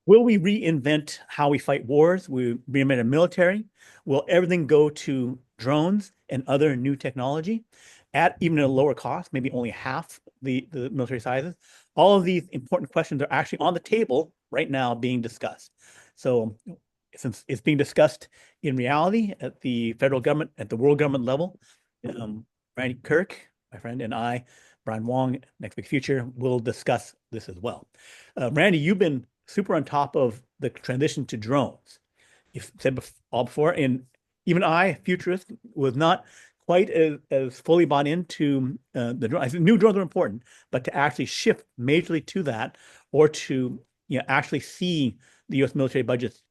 Will we reinvent how we fight wars? We reinvent a military? Will everything go to drones and other new technology at even a lower cost, maybe only half the military sizes? All of these important questions are actually on the table right now being discussed. So since it's being discussed in reality at the federal government, at the world government level, um, Randy Kirk, my friend, and I, Brian Wong, Next Big Future, will discuss this as well. Randy, you've been super on top of the transition to drones. You've said all before, and even I, futurist, was not quite as fully bought into the drone. I knew drones were important, but to actually shift majorly to that, or to actually see the U.S. military budgets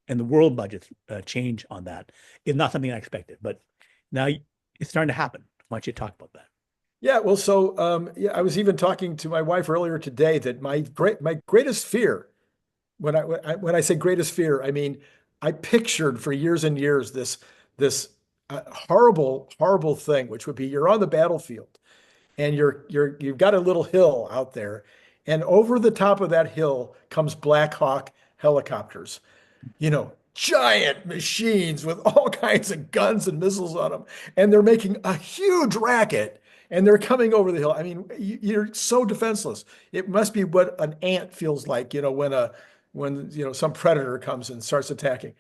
and the world budgets change on that is not something I expected. But now it's starting to happen. Why don't you talk about that? Yeah, well, so yeah, I was even talking to my wife earlier today that my greatest fear, when I say greatest fear, I mean I pictured for years and years this horrible thing, which would be you're on the battlefield and you've got a little hill out there, and over the top of that hill comes Black Hawk helicopters, giant machines with all kinds of guns and missiles on them, and they're making a huge racket, and they're coming over the hill. I mean, you're so defenseless. It must be what an ant feels like, when some predator comes and starts attacking.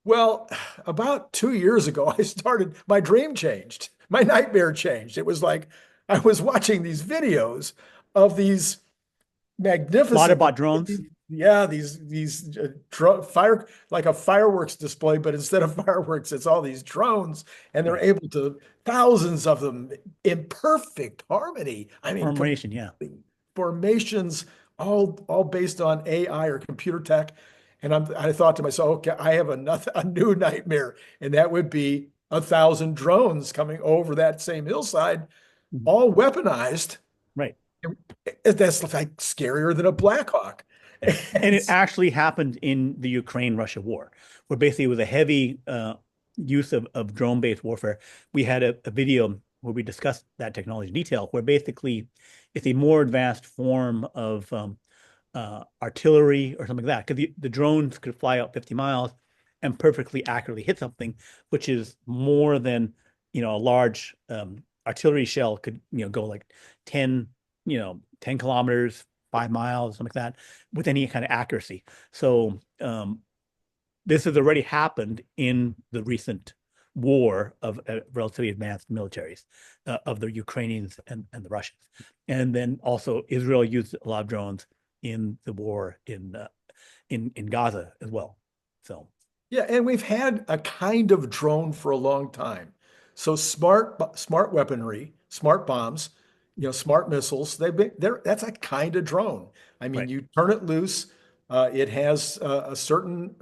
Well, about 2 years ago, my dream changed. My nightmare changed. It was like I was watching these videos of these magnificent, Bought drones, yeah, these fire, like a fireworks display, but instead of fireworks, it's all these drones, and they're right? able to, thousands of them in perfect harmony. I mean, Formation, yeah. formations, all based on AI or computer tech. And I thought to myself, okay, I have a new nightmare, and that would be 1,000 drones coming over that same hillside, Mhm. all weaponized. Right. That's like scarier than a Black Hawk. Yeah. And And it actually happened in the Ukraine-Russia war, where basically it was a heavy use of drone-based warfare. We had a video where we discussed that technology in detail, where basically it's a more advanced form of artillery or something like that. Because the drones could fly out 50 miles and perfectly accurately hit something, which is more than, a large artillery shell could, go like 10, 10 kilometers, 5 miles, something like that, with any kind of accuracy. So this has already happened in the recent war of relatively advanced militaries of the Ukrainians and the Russians. And then also Israel used a lot of drones in the war in Gaza as well. So yeah, and we've had a kind of drone for a long time. So smart weaponry, smart bombs, smart missiles. That's a kind of drone. I mean, right, you turn it loose, it has a certain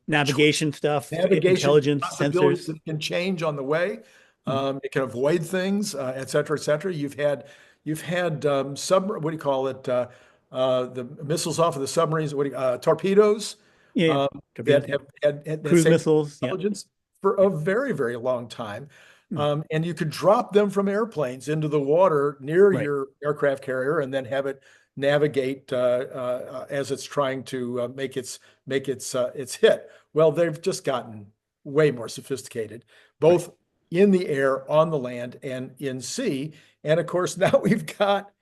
navigation stuff, navigation intelligence, possibilities sensors. that can change on the way. Mhm. It can avoid things, et cetera, et cetera. You've had what do you call it? The missiles off of the submarines. Torpedoes Yeah, yeah. um, that Torpedoes, have had that cruise same missiles. Yeah, intelligence for yeah. a very, very long time. Mm. And you could drop them from airplanes into the water near Right. your aircraft carrier, and then have it navigate as it's trying to make its hit. Well, they've just gotten way more sophisticated, Right. both in the air, on the land, and in sea. And of course, now we've got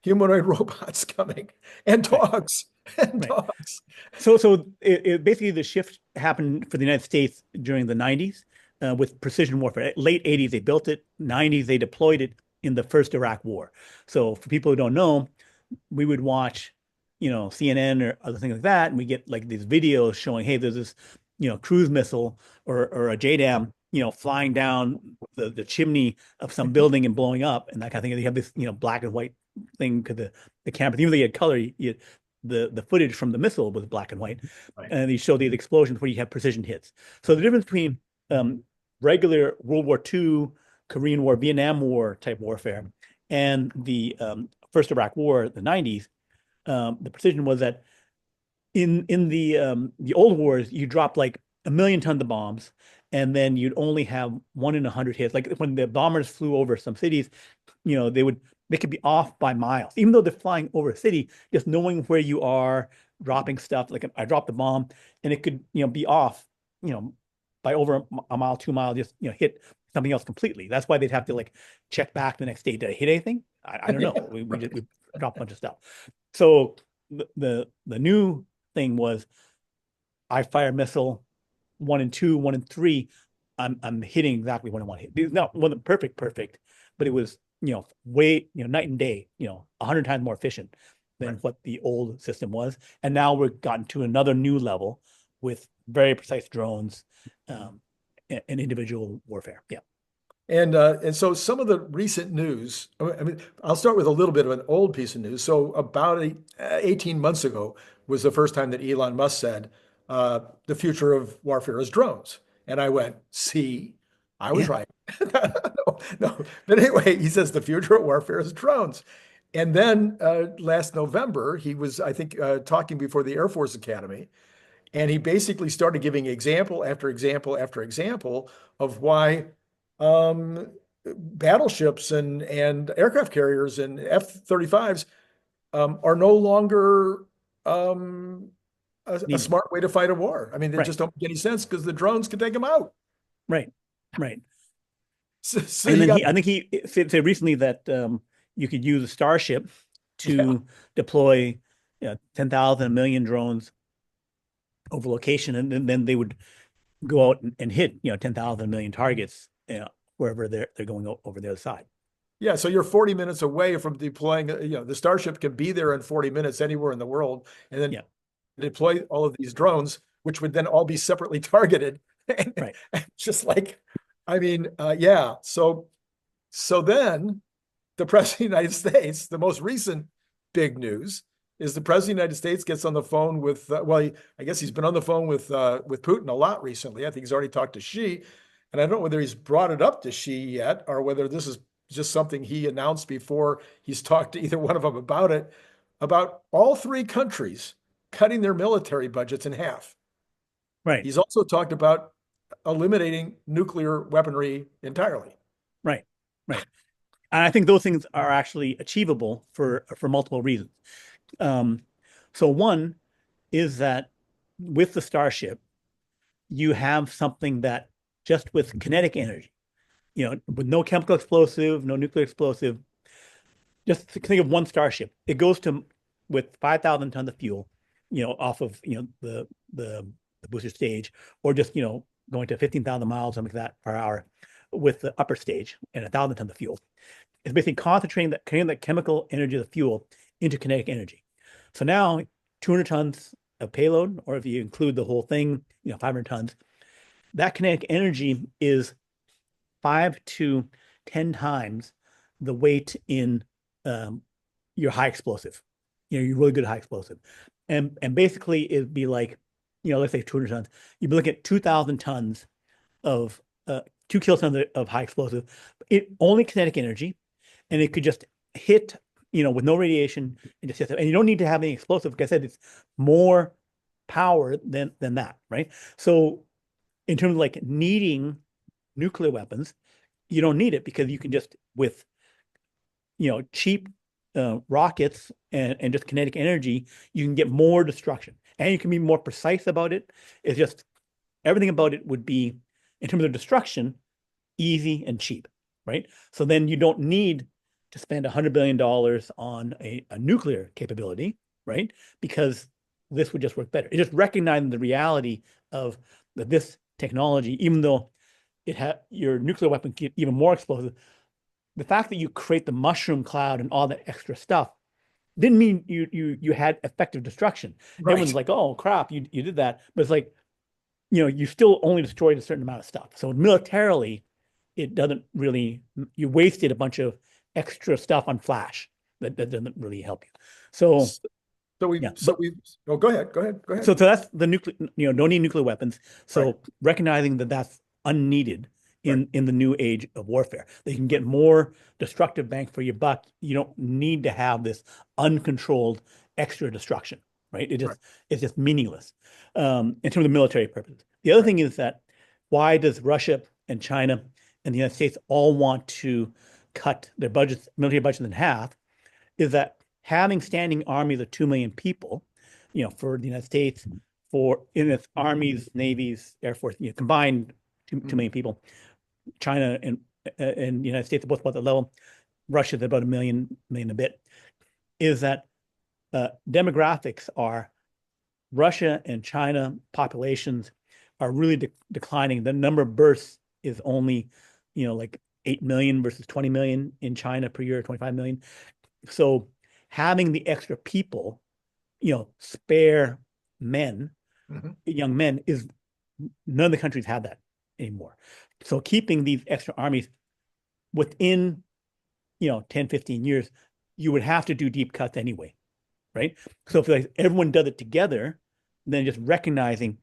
humanoid robots coming, and Right. dogs and Right. dogs. So basically the shift happened for the United States during the 90s with precision warfare. Late 80s, they built it. 90s, they deployed it in the first Iraq war. So for people who don't know, we would watch, CNN or other things like that, and we get like these videos showing, hey, there's this, cruise missile or a JDAM, flying down the chimney of some building and blowing up and that kind of thing. And you have this, black and white thing because the camera, even though you had color, the footage from the missile was black and white, Right. and you show these explosions where you have precision hits. So the difference between regular World War II, Korean War, Vietnam War type warfare, and the first Iraq War, the 90s, the precision was that in the old wars, you dropped like 1 million tons of bombs, and then you'd only have 1 in 100 hits. Like when the bombers flew over some cities, they would they could be off by miles, even though they're flying over a city, just knowing where you are, dropping stuff. Like I dropped a bomb and it could, be off, you know, by over a mile, 2 miles, just, hit something else completely. That's why they'd have to like check back the next day. Did I hit anything? I don't Yeah, know. right. We dropped a bunch of stuff. So the new thing was I fire missile 1 and 2, 1 and 3. I'm hitting exactly what I want to hit. It's not wasn't perfect, but it was, way, night and day, 100 times more efficient than Right. what the old system was. And now we've gotten to another new level with very precise drones, and individual warfare. Yeah. And so some of the recent news, I mean, I'll start with a little bit of an old piece of news. So about 18 months ago was the first time that Elon Musk said, the future of warfare is drones. And I went, see, I was Yeah. right. No, no. But anyway, he says the future of warfare is drones. And then last November, he was, I think, talking before the Air Force Academy. And he basically started giving example after example after example of why um, battleships and aircraft carriers and F-35s are no longer um, a Needed. smart way to fight a war. I mean, they Right. just don't make any sense because the drones can take them out. Right. Right. So And you then got, I think he said recently that you could use a Starship yeah, to deploy 10,000, a million drones over location, and then they would go out and hit 10,000 million targets, wherever they're going over the other side. yeah. So you're 40 minutes away from deploying, the Starship can be there in 40 minutes anywhere in the world and then Yeah. deploy all of these drones, which would then all be separately targeted. Right. Just like, I mean, yeah. So then the president of the United States, the most recent big news is the president of the United States gets on the phone with, I guess he's been on the phone with Putin a lot recently. I think he's already talked to Xi, and I don't know whether he's brought it up to Xi yet or whether this is just something he announced before he's talked to either one of them about it, about all three countries cutting their military budgets in half. Right. He's also talked about eliminating nuclear weaponry entirely. Right. Right. And I think those things are actually achievable for multiple reasons. Um, so one is that with the Starship, you have something that just with kinetic energy, with no chemical explosive, no nuclear explosive, just think of one Starship. It goes to with 5,000 tons of fuel, off of the booster stage, or just going to 15,000 miles, something like that per hour, with the upper stage and 1,000 tons of fuel. It's basically creating that chemical energy of the fuel into kinetic energy. So now 200 tons of payload, or if you include the whole thing, 500 tons, that kinetic energy is 5 to 10 times the weight in your high explosive, your really good high explosive. And basically it'd be like, let's say 200 tons. You'd be looking at 2,000 tons of 2 kilotons of high explosive. It only kinetic energy, and it could just hit, with no radiation and just hit. And you don't need to have any explosive. Like I said, it's more power than that, right? So in terms of like needing nuclear weapons, you don't need it because you can just with cheap rockets and just kinetic energy, you can get more destruction and you can be more precise about it. It's just everything about it would be, in terms of destruction, easy and cheap, right? So then you don't need to spend $100 billion on a nuclear capability, right? Because this would just work better. It just recognizing the reality of that this technology, even though your nuclear weapon get even more explosive, the fact that you create the mushroom cloud and all that extra stuff didn't mean you had effective destruction. Everyone's Right. like, oh crap, you did that. But it's like, you still only destroyed a certain amount of stuff. So militarily, it doesn't really, you wasted a bunch of extra stuff on flash that doesn't really help you. So So we, yeah, so we, oh, go ahead, go ahead. so that's the nuclear, don't need nuclear weapons. Right, So recognizing that that's unneeded right, in the new age of warfare, they can get more destructive bang for your buck. You don't need to have this uncontrolled extra destruction, right? right, It's just meaningless in terms of military purposes. The other right, thing is that why does Russia and China and the United States all want to cut their budgets, military budgets in half, is that having standing armies of 2 million people, for the United States, for in its armies, navies, air force, combined 2 million people, China and the United States are both about the level. Russia's about a million a bit. Is that demographics are Russia and China populations are really declining. The number of births is only, like 8 million versus 20 million in China per year, 25 million. So having the extra people, spare men, young men, is none of the countries have that anymore. So keeping these extra armies within, 10, 15 years, you would have to do deep cuts anyway, right? So if like everyone does it together, then just recognizing,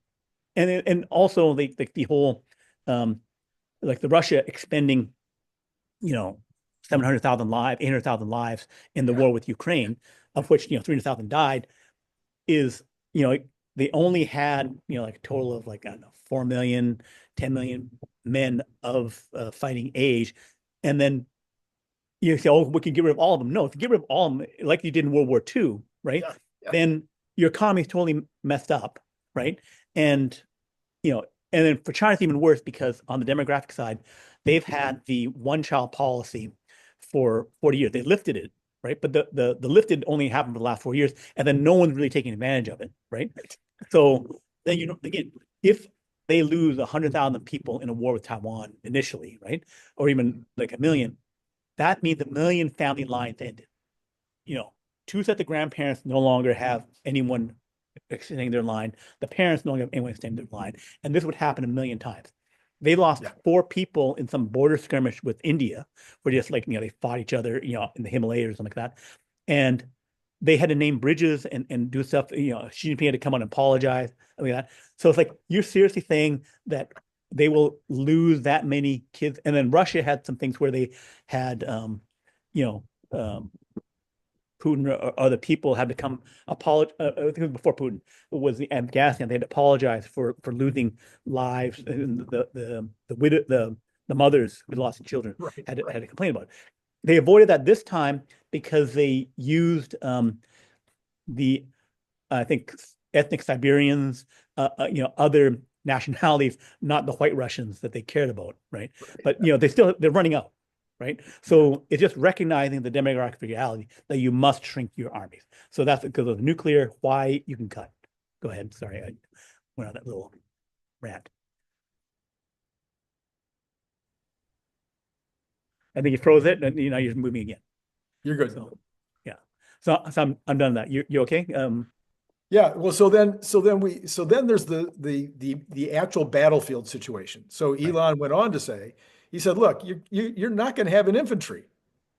and also the whole, like the Russia expending, 700,000 lives, 800,000 lives in the war with Ukraine, of which 300,000 died, is they only had like a total of like, I don't know, 4 million, 10 million men of fighting age, and then you say, oh, we can get rid of all of them. No, if you get rid of all of them, like you did in World War II, right? Yeah. Then your economy is totally messed up, right? And and then for China, it's even worse because on the demographic side, they've had the one-child policy for 40 years. They lifted it, right? But the lifted only happened for the last 4 years, and then no one's really taking advantage of it, right? So then again, if they lose 100,000 people in a war with Taiwan initially, right, or even like a million, that means a million family lines ended. Two sets of grandparents no longer have anyone extending their line. The parents no longer have anyone extending their line, and this would happen a million times. They lost 4 people in some border skirmish with India, where just like they fought each other, in the Himalayas or something like that, and they had to name bridges and do stuff. Xi Jinping had to come on and apologize, like that. So it's like you're seriously saying that they will lose that many kids. And then Russia had some things where they had, you know, Putin or other people had to come apologize. I think it was before Putin, it was the Afghanistan. They had to apologize for losing lives. And the mothers who lost children had to complain about it. They avoided that this time because they used the I think ethnic Siberians, other nationalities, not the white Russians that they cared about, right? But they're running out, right? So it's just recognizing the demographic reality that you must shrink your armies. So that's because of the nuclear. Why you can cut. Go ahead. Sorry, I went on that little rant. I think you froze it, and you're moving again. You're good. So yeah. So I'm done that. You okay? Yeah, well, so then there's the actual battlefield situation. So Elon went on to say, he said, "Look, you're not going to have an infantry."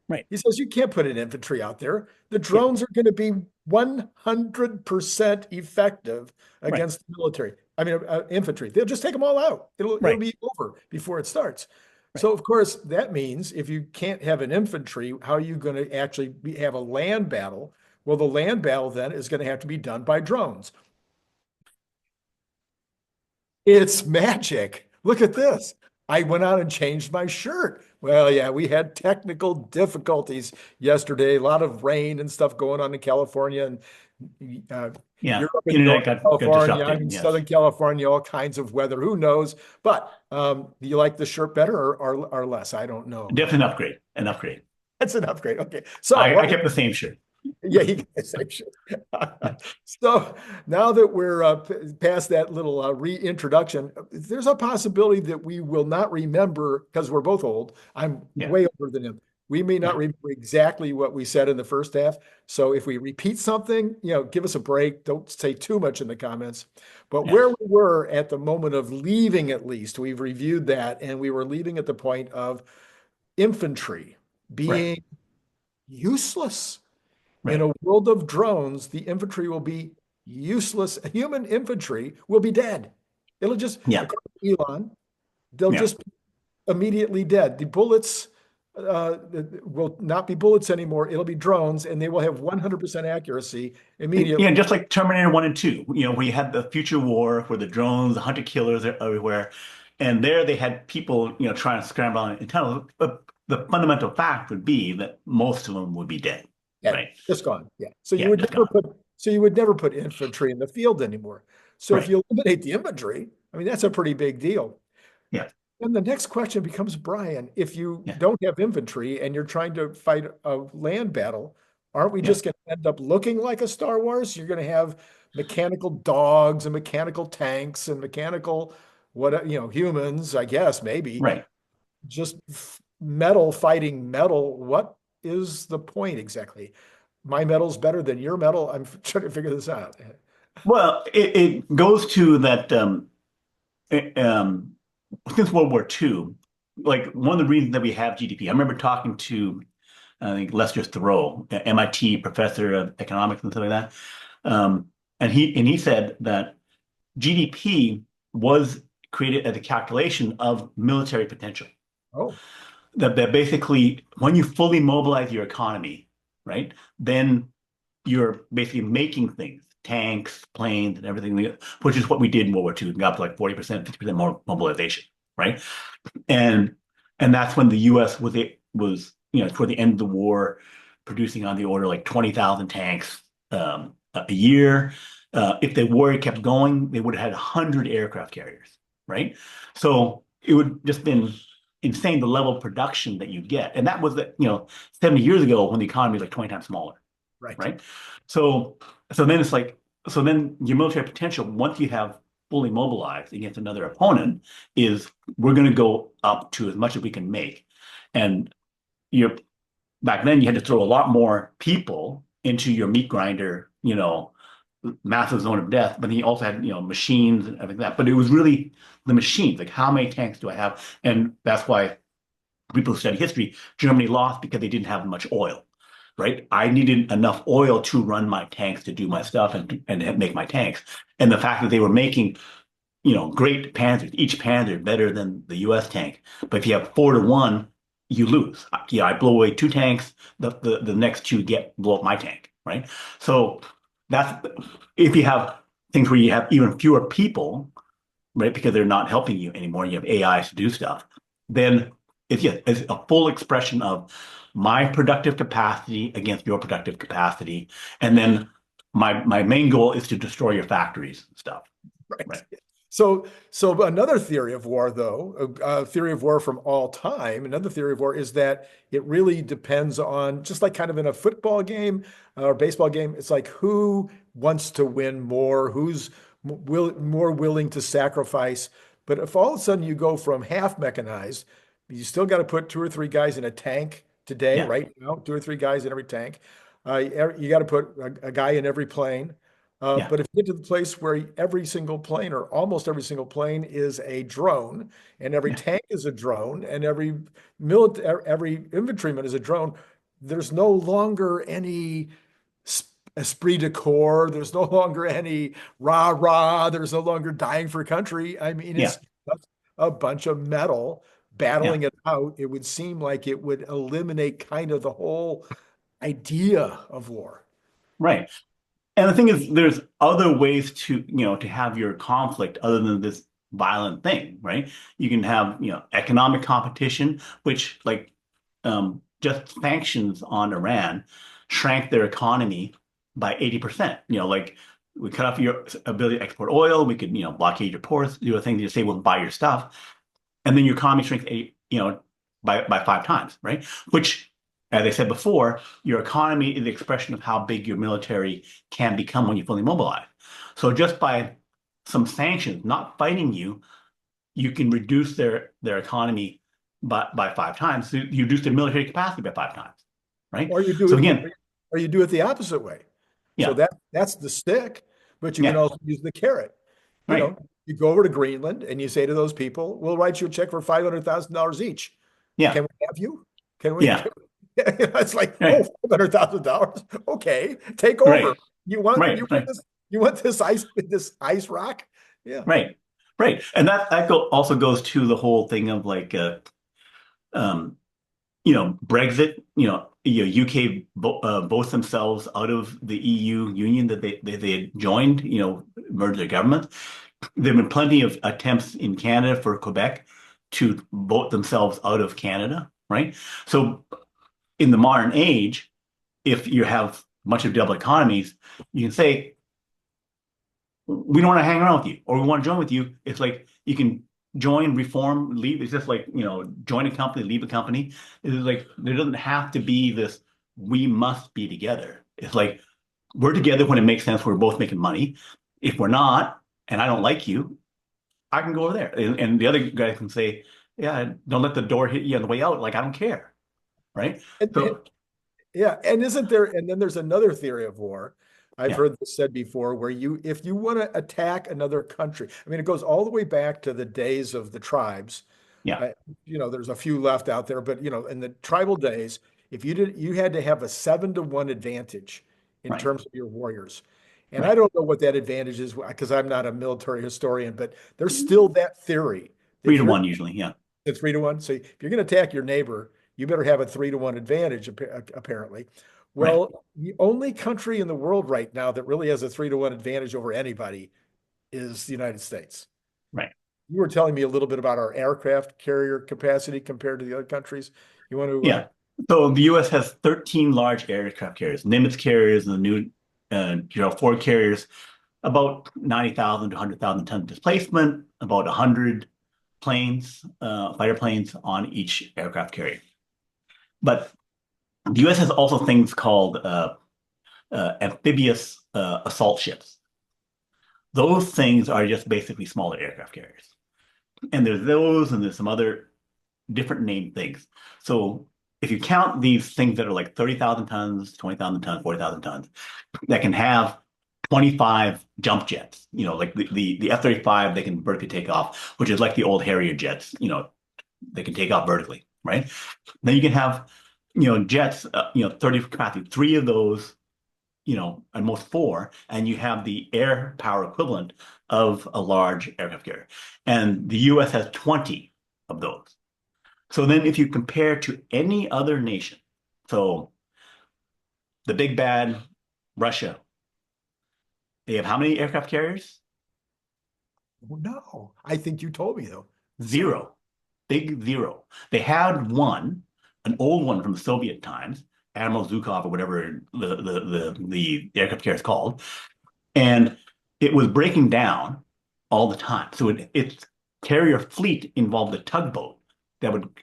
Right. He says, "You can't put an infantry out there. The Yeah. drones are going to be 100% effective Right. against the military. I mean, infantry. They'll just take them all out. It'll Right. be over before it starts." Right. So of course that means if you can't have an infantry, how are you going to actually have a land battle? Well, the land battle then is going to have to be done by drones. It's magic. Look at this. I went out and changed my shirt. Well, yeah, we had technical difficulties yesterday. A lot of rain and stuff going on in California, and Yeah. you're up in Internet Northern got California. I'm disrupted. in Yes. Southern California. All kinds of weather. Who knows? But do you like the shirt better or less? I don't know. Definitely an upgrade. An upgrade. That's an upgrade. Okay. So I kept the same shirt. yeah, you guys should. So now that we're past that little reintroduction, there's a possibility that we will not remember because we're both old. I'm way older than him. We may not remember exactly what we said in the first half. So if we repeat something, give us a break. Don't say too much in the comments. But where we were at the moment of leaving, at least, we've reviewed that, and we were leaving at the point of infantry being useless. In a world of drones, the infantry will be useless. Human infantry will be dead. It'll just, according to Elon, they'll just be immediately dead. The bullets will not be bullets anymore. It'll be drones, and they will have 100% accuracy immediately. Yeah, just like Terminator 1 and 2. We had the future war where the drones, the hunter killers are everywhere. And there they had people, trying to scramble in tunnels. But the fundamental fact would be that most of them would be dead, Yeah, right? just gone. Yeah. So you Yeah, would just never gone. put so you would never put infantry in the field anymore. So if Right. you eliminate the infantry, I mean that's a pretty big deal. Yeah. And the next question becomes, Brian, if you Yeah. don't have infantry and you're trying to fight a land battle, aren't we Yeah. just going to end up looking like a Star Wars? You're going to have mechanical dogs and mechanical tanks and mechanical humans, I guess, maybe Right. just metal fighting metal. What is the point exactly? My metal's better than your metal. I'm trying to figure this out. Well, it goes to that it, since World War II, like one of the reasons that we have GDP. I remember talking to I think Lester Thoreau, a MIT professor of economics and stuff like that. And he said that GDP was created as a calculation of military potential. Oh, That basically, when you fully mobilize your economy, right, then you're basically making things, tanks, planes, and everything, which is what we did in World War II. We got up to like 40%, 50% more mobilization, right? And and that's when the U.S. was toward the end of the war, producing on the order like 20,000 tanks a year. If the war kept going, they would have had 100 aircraft carriers, right? So it would just been insane the level of production that you get, and that was 70 years ago when the economy was like 20 times smaller, right. right? So so then it's like so then your military potential once you have fully mobilized against another opponent is we're going to go up to as much as we can make. And you're back then you had to throw a lot more people into your meat grinder, massive zone of death, but then you also had, machines and everything like that. But it was really the machines, like how many tanks do I have? And that's why people who study history, Germany lost because they didn't have much oil, right? I needed enough oil to run my tanks to do my stuff and make my tanks. And the fact that they were making great Panthers, each Panther better than the U.S. tank. But if you have 4-1, you lose. Yeah, I blow away two tanks, the next two blow up my tank, right? So that's if you have things where you have even fewer people, right? Because they're not helping you anymore. You have AIs to do stuff. Then it's a full expression of my productive capacity against your productive capacity, and then my main goal is to destroy your factories and stuff, Right. right? So another theory of war, though, a theory of war from all time, another theory of war is that it really depends on, just like kind of in a football game or baseball game, it's like who wants to win more, who's more willing to sacrifice. But if all of a sudden you go from half mechanized, you still got to put two or three guys in a tank today, Yeah, right now, two or three guys in every tank. You got to put a guy in every plane. yeah, But if you get to the place where every single plane or almost every single plane is a drone, and every yeah, tank is a drone, and every infantryman is a drone, there's no longer any esprit de corps. There's no longer any rah rah. There's no longer dying for country. I mean, yeah, it's just a bunch of metal yeah, battling it out. It would seem like it would eliminate kind of the whole idea of war. right. And the thing is, there's other ways to have your conflict other than this violent thing, right? You can have, economic competition, which just sanctions on Iran shrank their economy by 80%. Like we cut off your ability to export oil, we could, blockade your ports, do a thing to say we'll buy your stuff. And then your economy shrinks by 5 times, right? Which, as I said before, your economy is the expression of how big your military can become when you fully mobilize. So just by some sanctions, not fighting you, you can reduce their economy by 5 times. So you reduce their military capacity by 5 times, right? Or you do So it, again, or you do it the opposite way. So yeah, that's the stick, but you can yeah, also use the carrot. You right, know, you go over to Greenland and you say to those people, "We'll write you a check for $500,000 each. yeah, Can we have you? Can we?" yeah, It's like, oh, right, $500,000. Okay, take over. right, You want right, you want right. this you want this ice rock? Yeah. Right. Right. And also goes to the whole thing of like um Brexit, UK votes themselves out of the EU union that they had joined, merged their government. There have been plenty of attempts in Canada for Quebec to vote themselves out of Canada, right? So in the modern age, if you have a bunch of double economies, you can say, we don't want to hang around with you, or we want to join with you. It's like you can join, reform, leave. It's just like, join a company, leave a company. It's like there doesn't have to be this, we must be together. It's like we're together when it makes sense. We're both making money. If we're not, and I don't like you, I can go over there. And the other guy can say, yeah, don't let the door hit you on the way out. Like, I don't care. Right. And So, yeah, and isn't there, and then there's another theory of war. I've yeah, heard this said before, where if you want to attack another country, I mean, it goes all the way back to the days of the tribes. yeah, Uh, there's a few left out there, but in the tribal days, if you had to have a 7-to-1 advantage in right, terms of your warriors. And I right. don't know what that advantage is because I'm not a military historian, but there's still that theory that Three if to you're one usually. Yeah, the 3-to-1. So if you're going to attack your neighbor, you better have a 3-to-1 advantage, apparently. right, Well, the only country in the world right now that really has a 3-to-1 advantage over anybody is the United States. right. You were telling me a little bit about our aircraft carrier capacity compared to the other countries. You want to, Yeah. So the U.S. has 13 large aircraft carriers, Nimitz carriers, and the new Ford carriers, about 90,000 to 100,000 tons displacement, about 100 planes, fighter planes on each aircraft carrier. But the U.S. has also things called amphibious assault ships. Those things are just basically smaller aircraft carriers. And there's those, and there's some other different named things. So if you count these things that are like 30,000 tons, 20,000 tons, 40,000 tons, that can have 25 jump jets, like the F-35, they can vertically take off, which is like the old Harrier jets, they can take off vertically, right? Then you can have, jets, 30 capacity, three of those, at most four, and you have the air power equivalent of a large aircraft carrier. And the US has 20 of those. So then if you compare to any other nation, so the big bad Russia, they have how many aircraft carriers? no, I think you told me though. Zero. Zero. Big zero. They had one, an old one from the Soviet times, Admiral Zhukov or whatever the aircraft carrier is called, and it was breaking down all the time. So its carrier fleet involved a tugboat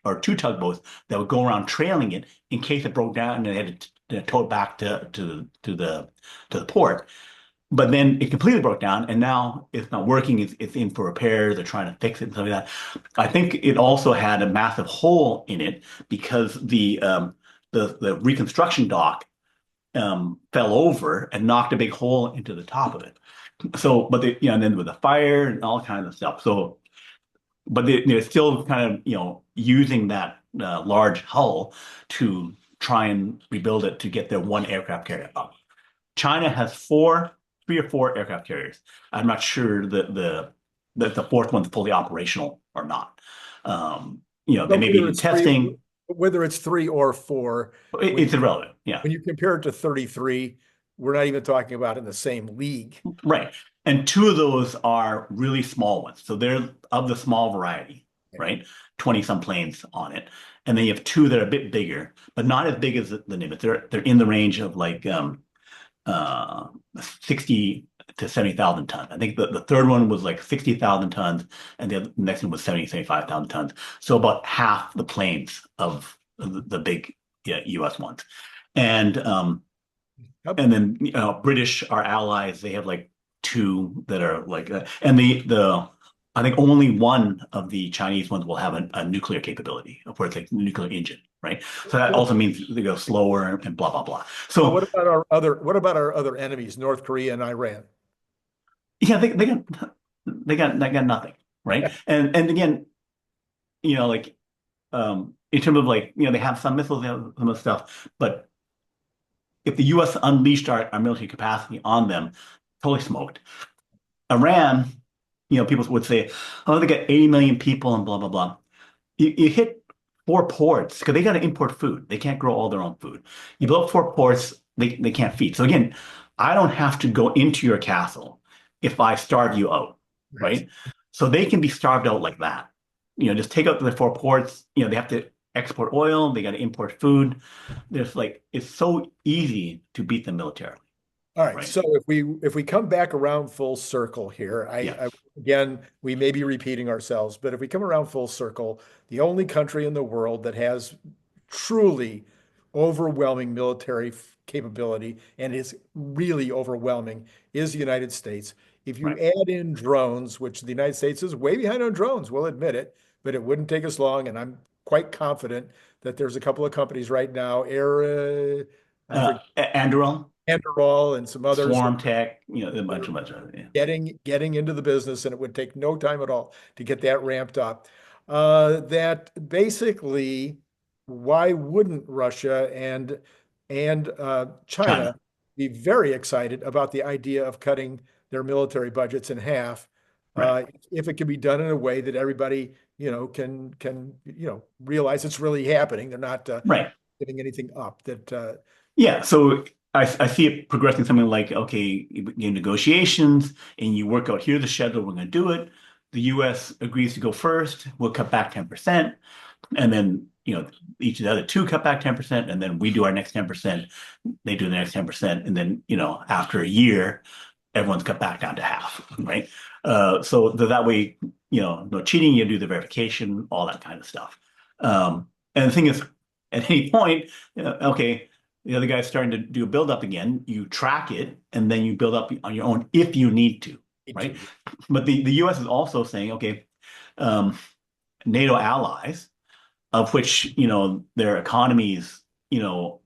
or two tugboats that would go around trailing it in case it broke down and they had to tow it back to the port. But then it completely broke down, and now it's not working. It's in for repairs. They're trying to fix it and stuff like that. I think it also had a massive hole in it because the reconstruction dock fell over and knocked a big hole into the top of it. So, but and then with the fire and all kinds of stuff. So, but they're still kind of, using that large hull to try and rebuild it to get their one aircraft carrier up. China has three or four aircraft carriers. I'm not sure that the fourth one's fully operational or not. They But may be in testing. whether it's three or four, It's irrelevant. Yeah. when you compare it to 33, we're not even talking about in the same league. Right. And two of those are really small ones. So they're of the small variety, right? 20 some planes on it. And then you have two that are a bit bigger, but not as big as the Nimitz. They're in the range of like uh 60 to 70,000 tons. I think the third one was like 60,000 tons and the next one was 75,000 tons. So about half the planes of the big, yeah, US ones. And Yep. and then British, our allies, they have like two that are like and the I think only one of the Chinese ones will have a nuclear capability, where it's like nuclear engine, right? So that also means they go slower and blah blah blah. Well, So what about our other enemies, North Korea and Iran? yeah, they got nothing, right? And again, like in terms of like, they have some missiles, they have some of the stuff, but if the US unleashed our military capacity on them, totally smoked. Iran, people would say, oh, they got 80 million people and blah, blah, blah. You hit four ports because they got to import food. They can't grow all their own food. You blow up four ports, they can't feed. So again, I don't have to go into your castle if I starve you out, Right. right? So they can be starved out like that. Just take out the four ports. They have to export oil, they got to import food. There's like it's so easy to beat them militarily, All right. right? So if we come back around full circle here, Yeah, I again we may be repeating ourselves, but if we come around full circle, the only country in the world that has truly overwhelming military capability and is really overwhelming is the United States. If you right. add in drones, which the United States is way behind on drones, we'll admit it, but it wouldn't take us long, and I'm quite confident that there's a couple of companies right now, I forget Anduril, Anduril and some others Swarm Tech, a bunch of yeah, getting into the business, and it would take no time at all to get that ramped up. That basically, why wouldn't Russia and China China, be very excited about the idea of cutting their military budgets in half, right, if it can be done in a way that everybody can realize it's really happening. They're not right. giving anything up. Yeah, so I see it progressing something like, okay, in negotiations, and you work out here's the schedule, we're going to do it. The U.S. agrees to go first, we'll cut back 10%, and then each of the other two cut back 10%, and then we do our next 10%, they do the next 10%, and then after a year, everyone's cut back down to half, right? So that way, no cheating, you do the verification, all that kind of stuff. And the thing is, at any point, okay, the other guy's starting to do a build up again, you track it, and then you build up on your own if you need to, right? But the US is also saying, okay, um, NATO allies, of which, their economies,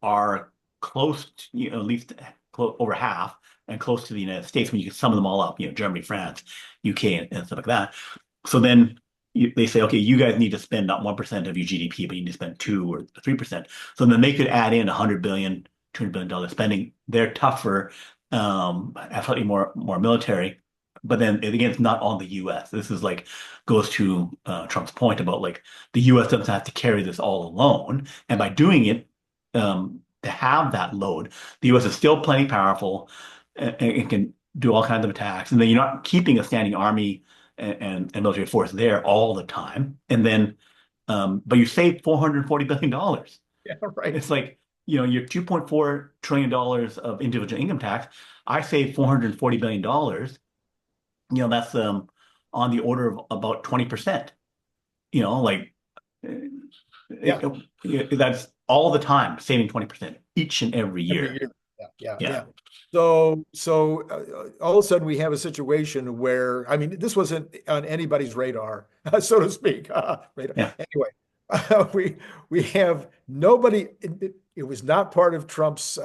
are close to, at least over half and close to the United States when you sum them all up, Germany, France, UK, and stuff like that. So then they say, okay, you guys need to spend not 1% of your GDP, but you need to spend 2 or 3%. So then they could add in $100 billion, $200 billion spending. They're tougher, have slightly more military. But then again, it's not on the U.S. This is like goes to Trump's point about like the U.S. doesn't have to carry this all alone, and by doing it, to have that load, the U.S. is still plenty powerful and can do all kinds of attacks, and then you're not keeping a standing army and military force there all the time, and then but you save $440 billion. Yeah, right. It's like your $2.4 trillion of individual income tax. I save $440 billion. That's on the order of about 20%. Like Yeah. that's all the time saving 20% each and every Every year. year. Yeah, yeah, Yeah, yeah. So all of a sudden we have a situation where, I mean, this wasn't on anybody's radar, so to speak. Radar. yeah. Anyway, we have nobody. It was not part of Trump's,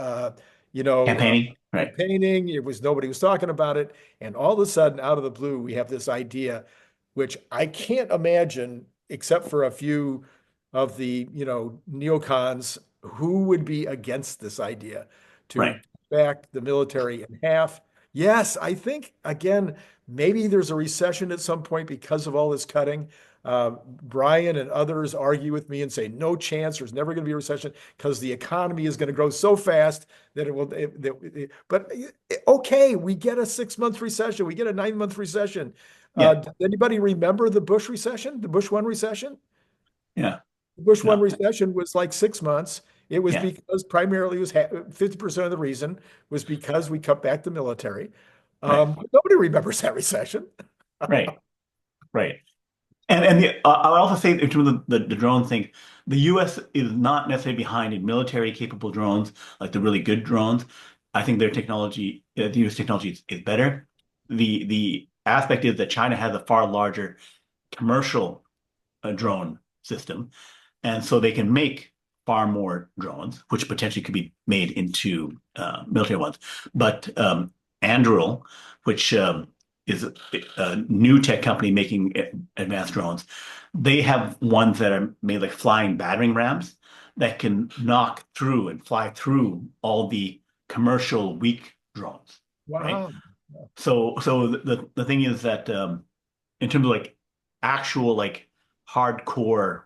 you know, uh, Campaigning, right, campaigning. It was nobody was talking about it, and all of a sudden, out of the blue, we have this idea, which I can't imagine, except for a few of the neocons who would be against this idea to right, back the military in half. Yes, I think, again, maybe there's a recession at some point because of all this cutting. Brian and others argue with me and say, no chance, there's never going to be a recession because the economy is going to grow so fast that it will. But okay, we get a 6 month recession, we get a 9 month recession. yeah, Does anybody remember the Bush recession, the Bush one recession? yeah, The Bush one no, recession was like 6 months. It was yeah, because primarily it was 50% of the reason was because we cut back the military. right, But nobody remembers that recession. right, right. And I also say in terms of the drone thing, the U.S. is not necessarily behind in military capable drones, like the really good drones. I think their technology, the U.S. technology is better. The aspect is that China has a far larger commercial drone system, and so they can make far more drones, which potentially could be made into military ones. But Anduril, which is a new tech company making advanced drones, they have ones that are made like flying battering rams that can knock through and fly through all the commercial weak drones, right? Wow. So the thing is that in terms of like actual like hardcore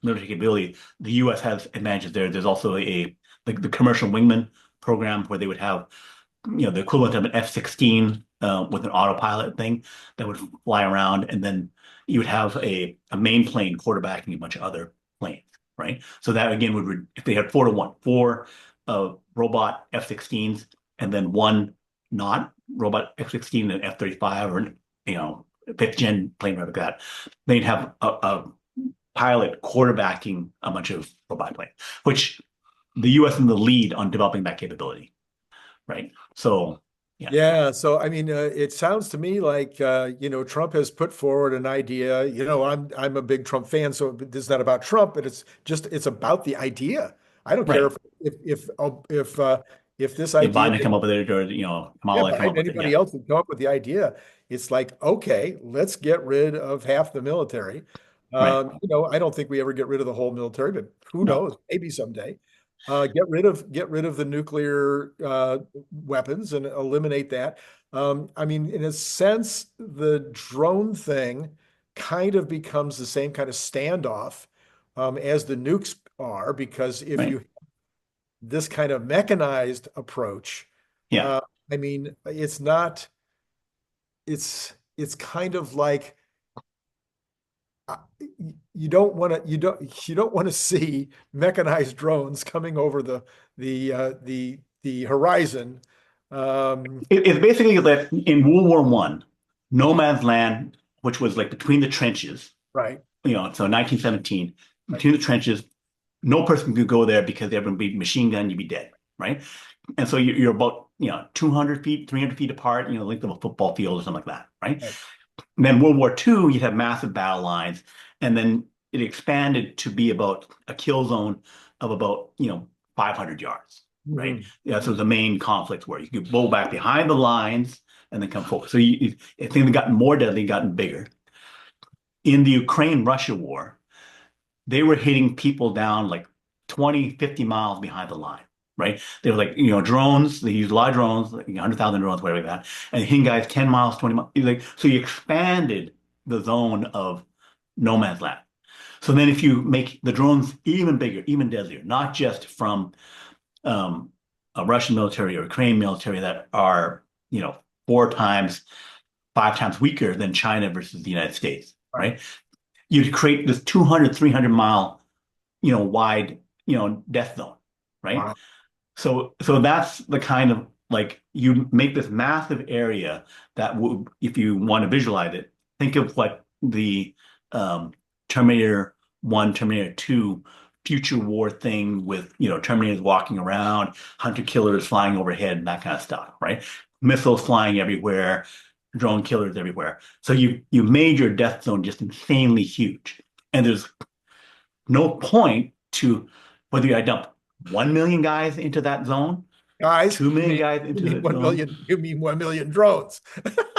military capability, the U.S. has advantages there. There's also like the commercial wingman program where they would have the equivalent of an F-16 with an autopilot thing that would fly around, and then you would have a main plane quarterbacking a bunch of other planes. right? So that again if they had 4-to-1, four robot F-16s and then one not robot F-16 and F-35 or fifth gen plane like that, they'd have a pilot quarterbacking a bunch of robot planes, which the U.S. is in the lead on developing that capability, right? So yeah, Yeah, so I mean, it sounds to me like Trump has put forward an idea. I'm a big Trump fan, so this is not about Trump, but it's about the idea. I don't care right. if this If idea, Biden come up with it, or yeah, Kamala come Biden, up with it, anybody yeah, else would come up with the idea. It's like, okay, let's get rid of half the military. right. I don't think we ever get rid of the whole military, but who No, knows? Maybe someday. Get rid of the nuclear weapons and eliminate that. I mean, in a sense, the drone thing kind of becomes the same kind of standoff as the nukes are, because if right. you this kind of mechanized approach, Yeah. uh, I mean, it's kind of like uh, you don't want to see mechanized drones coming over the horizon. Um, It's basically that in World War One, no man's land, which was like between the trenches, right, so 1917, right, between the trenches, no person could go there because everyone would be machine gun, you'd be dead, right? And so you're about 200 feet, 300 feet apart, length of a football field or something like that, right? right. And then World War II, you'd have massive battle lines, and then it expanded to be about a kill zone of about 500 yards, right? Mhm, Yeah, so mhm. the main conflicts where you could blow back behind the lines and then come forward. So things have gotten more deadly, gotten bigger. In the Ukraine-Russia war, they were hitting people down like 20, 50 miles behind the line, right? They were like, drones, they used a lot of drones, like 100,000 drones, whatever like that, and hitting guys 10 miles, 20 miles. So you expanded the zone of no man's land. So then if you make the drones even bigger, even deadlier, not just from um, a Russian military or Ukrainian military that are, 4 times, 5 times weaker than China versus the United States, Right. right? You'd create this 200, 300 mile wide, death zone, right? Wow. So that's the kind of like you make this massive area that would, if you want to visualize it, think of what the Terminator 1, Terminator 2 future war thing with, Terminators walking around, hunter killers flying overhead, and that kind of stuff, right? Missiles flying everywhere, drone killers everywhere. So you made your death zone just insanely huge. And there's no point to whether I dump 1 million guys into that zone, Guys, 2 million guys you into mean the 1 zone. million, you mean 1 million drones.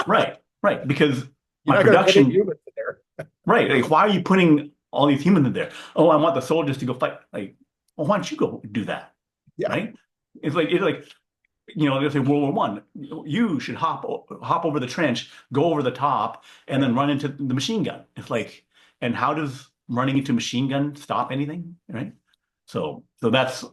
Right, right. Because You're my not going to put any production, humans in there. right. Like, why are you putting all these humans in there? Oh, I want the soldiers to go fight. Like, well, why don't you go do that? Yeah, Right? It's like they'll say World War One. You should hop over the trench, go over the top, and right. then run into the machine gun. It's like, and how does running into machine gun stop anything? Right? So that's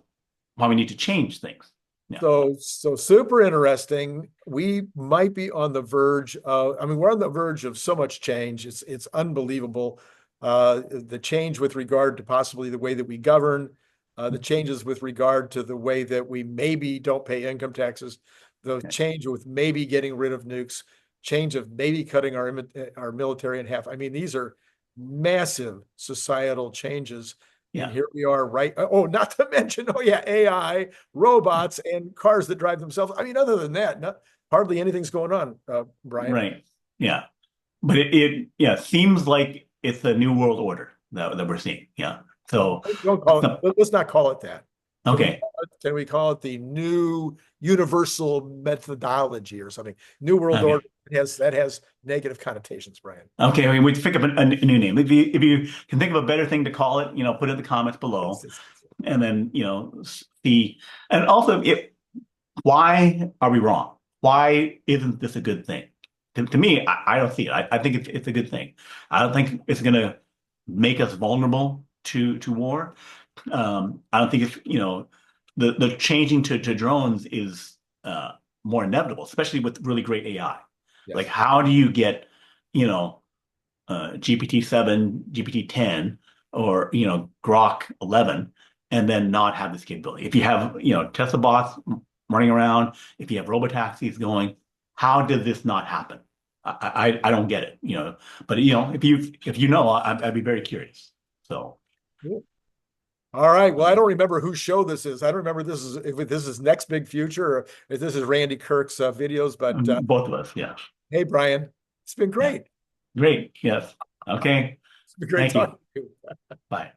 why we need to change things. Yeah. So super interesting. We might be on the verge of, I mean, we're on the verge of so much change. It's unbelievable. The change with regard to possibly the way that we govern, the changes with regard to the way that we maybe don't pay income taxes, the Okay. change with maybe getting rid of nukes, change of maybe cutting our military in half. I mean, these are massive societal changes. And Yeah. here we are, right? Oh, not to mention, oh yeah, AI, robots, and cars that drive themselves. I mean, other than that, hardly anything's going on, Brian. Right. Yeah. But it seems like it's a new world order that we're seeing. Yeah. So Don't call so- it. Let's not call it that. okay. Can we call it the new universal methodology or something? New world Okay. order has negative connotations, Brian. Okay. I mean, we pick up a new name. If you can think of a better thing to call it, put it in the comments below, and then see. And also, why are we wrong? Why isn't this a good thing? To me, I don't see it. I think it's a good thing. I don't think it's going to make us vulnerable to war. I don't think it's the changing to drones is more inevitable, especially with really great AI. Like, Yes. how do you get GPT 7, GPT 10 or Grok 11 and then not have this capability. If you have Tesla bots running around, if you have robotaxis going, how did this not happen? I don't get it, But if I'd be very curious. So Cool. All right. Well, I don't remember whose show this is. I don't remember if this is Next Big Future or if this is Randy Kirk's videos. But both of us, yeah, hey, Brian, it's been yeah, great. great, yes, okay, It's been great thank you, talking to you. bye.